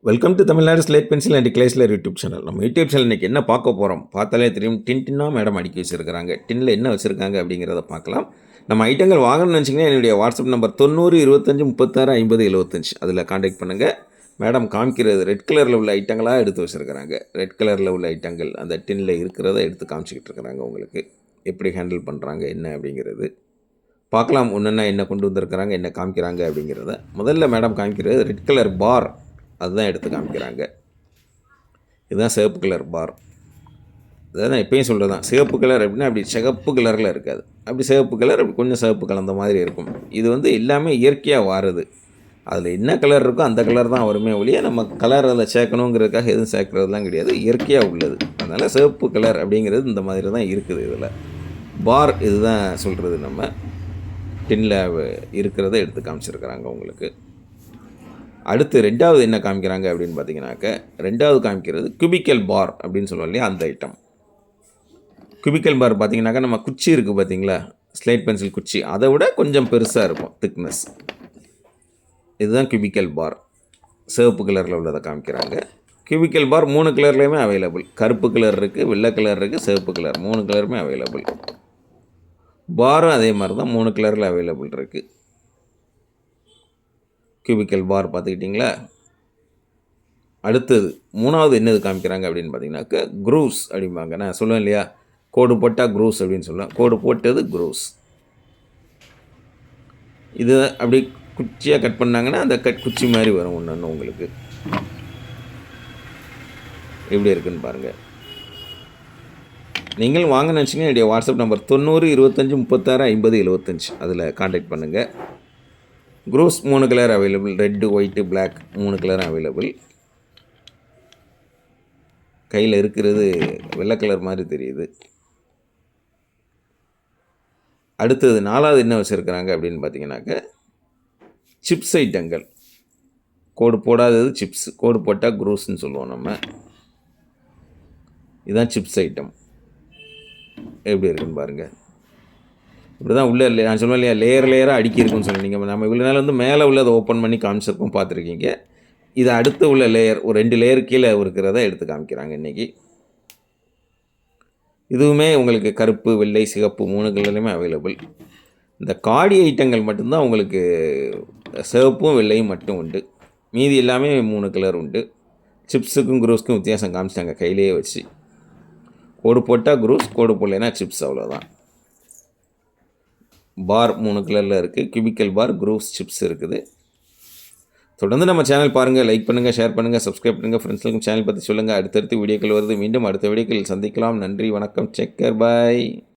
Welcome to Tamil Nadu slate pencil and கிளேஸ்லர் YouTube channel. நம்ம YouTube channel இன்றைக்கி என்ன பார்க்க போகிறோம் பார்த்தாலே தெரியும். டின்னாக மேடம் அடுக்கி வச்சுருக்காங்க. டின்னில் என்ன வச்சுருக்காங்க அப்படிங்கிறத பார்க்கலாம். நம்ம ஐட்டங்கள் வாங்கணும்னு நினச்சிங்கன்னா என்னுடைய வாட்ஸ்அப் நம்பர் 90 25 36 50 75 அதில் காண்டாக்ட் பண்ணுங்கள். மேடம் காமிக்கிறது ரெட் கலரில் உள்ள ஐட்டங்களாக எடுத்து வச்சுருக்கிறாங்க. ரெட் கலரில் உள்ள ஐட்டங்கள் அந்த டின்னில் இருக்கிறத எடுத்து காமிச்சிக்கிட்டு இருக்கிறாங்க. உங்களுக்கு எப்படி ஹேண்டில் பண்ணுறாங்க என்ன அப்படிங்கிறது பார்க்கலாம். ஒன்றுன்னா என்ன கொண்டு வந்திருக்கிறாங்க, என்ன காமிக்கிறாங்க அப்படிங்கிறத. முதல்ல மேடம் காமிக்கிறது ரெட் கலர் பார், அதுதான் எடுத்து காமிக்கிறாங்க. இதுதான் சிவப்பு கலர் பார். அதாவது நான் எப்பயும் சொல்கிறது தான், சிவப்பு கலர் அப்படின்னா அப்படி சிகப்பு கலரில் இருக்காது, அப்படி சிவப்பு கலர் அப்படி கொஞ்சம் சிவப்பு கலந்த மாதிரி இருக்கும். இது வந்து எல்லாமே இயற்கையாக வாருது. அதில் என்ன கலர் இருக்கோ அந்த கலர் தான் வருமே ஒழிய நம்ம கலர் அதில் சேர்க்கணுங்கிறதுக்காக எதுவும் சேர்க்குறதுலாம் கிடையாது, இயற்கையாக உள்ளது. அதனால் சிவப்பு கலர் அப்படிங்கிறது இந்த மாதிரி தான் இருக்குது. இதில் பார் இதுதான் சொல்கிறது. நம்ம டின்னில் இருக்கிறத எடுத்து காமிச்சிருக்கிறாங்க உங்களுக்கு. அடுத்து ரெண்டாவது என்ன காமிக்கிறாங்க அப்படின்னு பார்த்தீங்கன்னாக்க, ரெண்டாவது காமிக்கிறது கியூபிக்கல் பார் அப்படின்னு சொல்லுவோம் இல்லையா, அந்த ஐட்டம். கியூபிக்கல் பார் பார்த்தீங்கன்னாக்கா நம்ம குச்சி இருக்குது பார்த்தீங்களா, ஸ்லேட் பென்சில் குச்சி, அதை விட கொஞ்சம் பெருசாக இருக்கும் திக்னஸ். இதுதான் கியூபிக்கல் பார். சிவப்பு கலரில் உள்ளதை காமிக்கிறாங்க. கியூபிக்கல் பார் 3 கலர்லேயுமே அவைலபிள். கருப்பு கலர் இருக்குது, வெள்ளை கலர் இருக்குது, சிவப்பு கலர், 3 கலருமே அவைலபிள். பாரும் அதே மாதிரி தான் 3 கலரில் அவைலபிள் இருக்குது. கியூபிக்கல் பார் பார்த்துக்கிட்டிங்களா. அடுத்தது மூணாவது என்னது காமிக்கிறாங்க அப்படின்னு பார்த்தீங்கன்னாக்க க்ரூஸ் அப்படிம்பாங்க. நான் சொல்லுவேன் இல்லையா, கோடு போட்டால் க்ரூஸ் அப்படின்னு சொல்லுவேன். கோடு போட்டது க்ரூஸ். இது அப்படி குச்சியாக கட் பண்ணாங்கன்னா அந்த குச்சி மாதிரி வரும் ஒன்று உங்களுக்கு. எப்படி இருக்குன்னு பாருங்கள். நீங்களும் வாங்க நினச்சிங்கன்னா என்னுடைய வாட்ஸ்அப் நம்பர் 90 25 36 50 75 அதில் காண்டாக்ட் பண்ணுங்கள். க்ரூஸ் 3 colour available. Red, white, black 3 colour available. கையில் இருக்கிறது வெள்ளை கலர் மாதிரி தெரியுது. அடுத்தது நாலாவது என்ன வச்சுருக்கிறாங்க அப்படின்னு பார்த்தீங்கன்னாக்க சிப்ஸ் ஐட்டங்கள். கோடு போடாதது சிப்ஸ், கோடு போட்டால் க்ரூஸ்ன்னு சொல்லுவோம் நம்ம. இதுதான் சிப்ஸ் ஐட்டம். எப்படி இருக்குன்னு பாருங்கள். இப்படி தான் உள்ளே இல்லை, நான் சொல்லுவேன் இல்லையா, லேயராக அடுக்கியிருக்குன்னு சொன்னீங்க. நம்ம இவ்வளோ நாள் வந்து மேலே உள்ளதை ஓப்பன் பண்ணி காமிச்சிருக்கோம், பார்த்துருக்கீங்க. இது அடுத்து உள்ள லேயர், ஒரு 2 லேயர் கீழே இருக்கிறத எடுத்து காமிக்கிறாங்க இன்றைக்கி. இதுவுமே உங்களுக்கு கருப்பு, வெள்ளை, சிகப்பு 3 கலர்லையுமே அவைலபிள். இந்த காடி ஐட்டங்கள் மட்டும்தான் உங்களுக்கு சிவப்பும் வெள்ளையும் மட்டும் உண்டு. மீதி எல்லாமே 3 கலர் உண்டு. சிப்ஸுக்கும் க்ரூஸ்க்கும் வித்தியாசம் காமிச்சிட்டாங்க கையிலேயே வச்சு. கோடு போட்டால் க்ரூஸ், கோடு போடலைன்னா சிப்ஸ், அவ்வளோதான். பார் 3 கலரில் இருக்குது. கியூபிக்கல் பார், க்ரூஸ், சிப்ஸ் இருக்குது. தொடர்ந்து நம்ம சேனல் பாருங்கள், லைக் பண்ணுங்கள், ஷேர் பண்ணுங்கள், சப்ஸ்கிரைப் பண்ணுங்கள். ஃப்ரெண்ட்ஸுக்கும் சேனல் பற்றி சொல்லுங்கள். அடுத்தடுத்து வீடியோக்கள் வருது. மீண்டும் அடுத்த வீடியோக்களில் சந்திக்கலாம். நன்றி, வணக்கம், டேக் கேர், பாய்.